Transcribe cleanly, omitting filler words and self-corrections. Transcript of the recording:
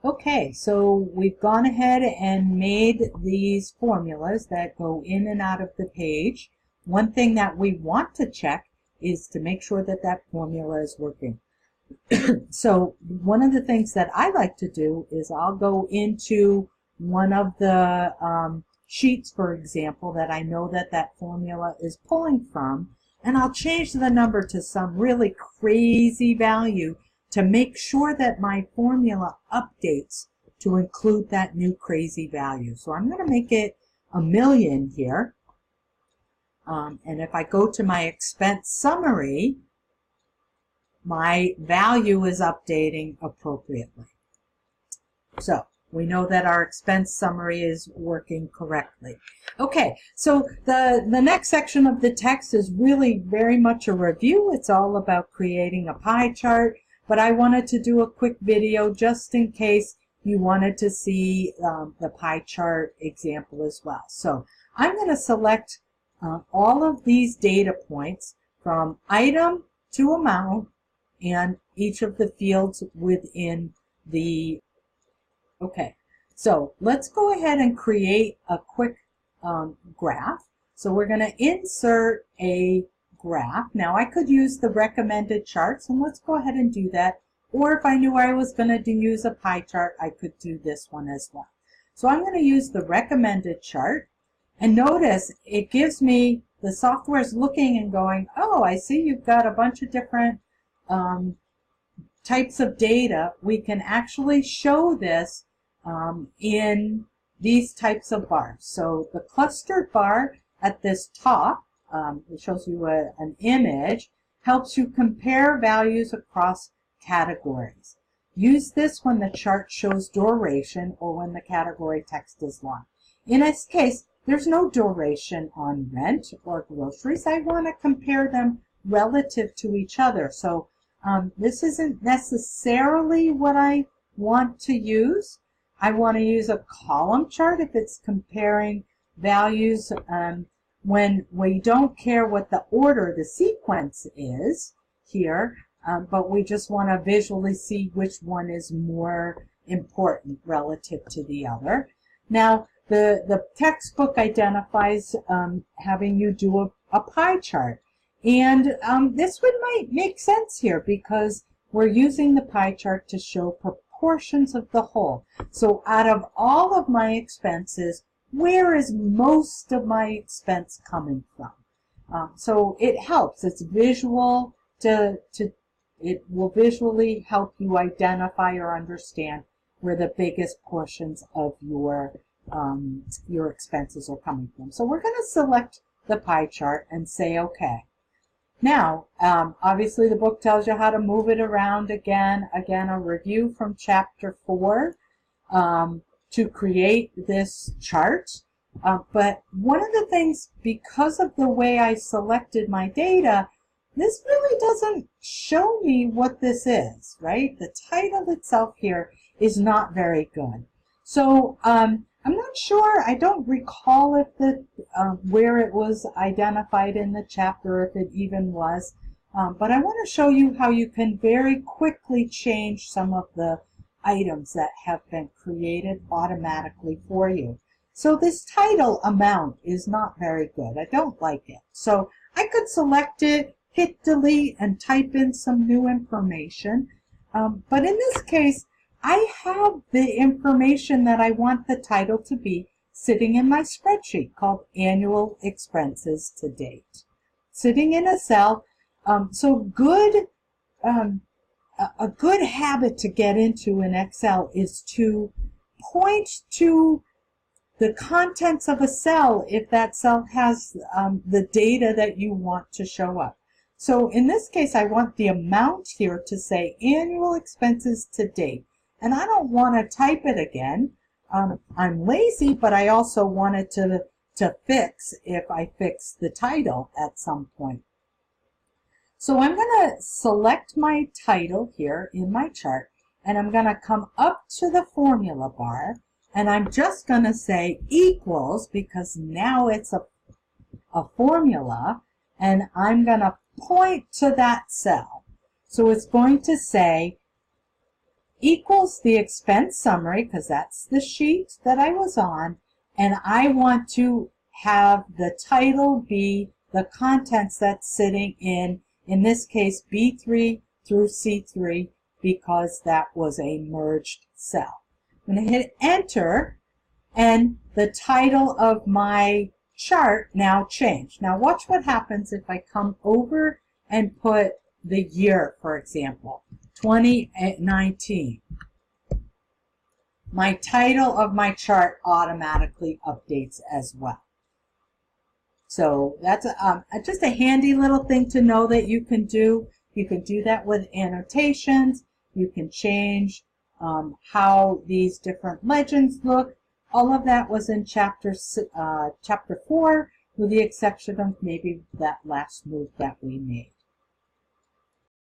Okay, so we've gone ahead and made these formulas that go in and out of the page. One thing that we want to check is to make sure that that formula is working. So one of the things that I like to do is I'll go into one of the sheets, for example, that I know that that formula is pulling from, and I'll change the number to some really crazy value to make sure that my formula updates to include that new crazy value. So I'm going to make it 1,000,000 here. And if I go to my expense summary, my value is updating appropriately. So we know that our expense summary is working correctly. Okay, so the next section of the text is really very much a review. It's all about creating a pie chart, but I wanted to do a quick video just in case you wanted to see the pie chart example as well. So I'm going to select all of these data points from item to amount and each of the fields within the... Okay, so let's go ahead and create a quick graph. So we're going to insert a graph. Now I could use the recommended charts, and let's go ahead and do that. Or if I knew I was going to use a pie chart, I could do this one as well. So I'm going to use the recommended chart, and notice it gives me, the software's looking and going, oh, I see you've got a bunch of different types of data. We can actually show this in these types of bars. So the clustered bar at this top, it shows you an image, helps you compare values across categories. Use this when the chart shows duration or when the category text is long. In this case, there's no duration on rent or groceries. I want to compare them relative to each other. So this isn't necessarily what I want to use. I want to use a column chart if it's comparing values when we don't care what the order, the sequence is here, but we just want to visually see which one is more important relative to the other. Now, the textbook identifies having you do a pie chart. And this one might make sense here because we're using the pie chart to show proportions of the whole. So out of all of my expenses, where is most of my expense coming from? So it helps. It's visual it will visually help you identify or understand where the biggest portions of your expenses are coming from. So we're going to select the pie chart and say OK. Now, obviously the book tells you how to move it around again. Again, a review from chapter 4 to create this chart. But one of the things, because of the way I selected my data, this really doesn't show me what this is, right? The title itself here is not very good. So I'm not sure, I don't recall if where it was identified in the chapter, if it even was, but I want to show you how you can very quickly change some of the items that have been created automatically for you. So this title amount is not very good. I don't like it. So I could select it, hit delete, and type in some new information. But in this case, I have the information that I want the title to be sitting in my spreadsheet called Annual Expenses to Date. Sitting in a cell. So a good habit to get into in Excel is to point to the contents of a cell if that cell has the data that you want to show up. So in this case, I want the amount here to say Annual Expenses to Date. And I don't want to type it again. I'm lazy, but I also wanted to fix if I fix the title at some point. So I'm going to select my title here in my chart, and I'm going to come up to the formula bar, and I'm just going to say equals, because now it's a formula, and I'm going to point to that cell. So it's going to say equals the expense summary, because that's the sheet that I was on, and I want to have the title be the contents that's sitting in this case, B3 through C3, because that was a merged cell. I'm going to hit enter, and the title of my chart now changed. Now watch what happens if I come over and put the year, for example, 2019. My title of my chart automatically updates as well. So that's just a handy little thing to know that you can do. You can do that with annotations. You can change how these different legends look. All of that was in chapter 4, with the exception of maybe that last move that we made.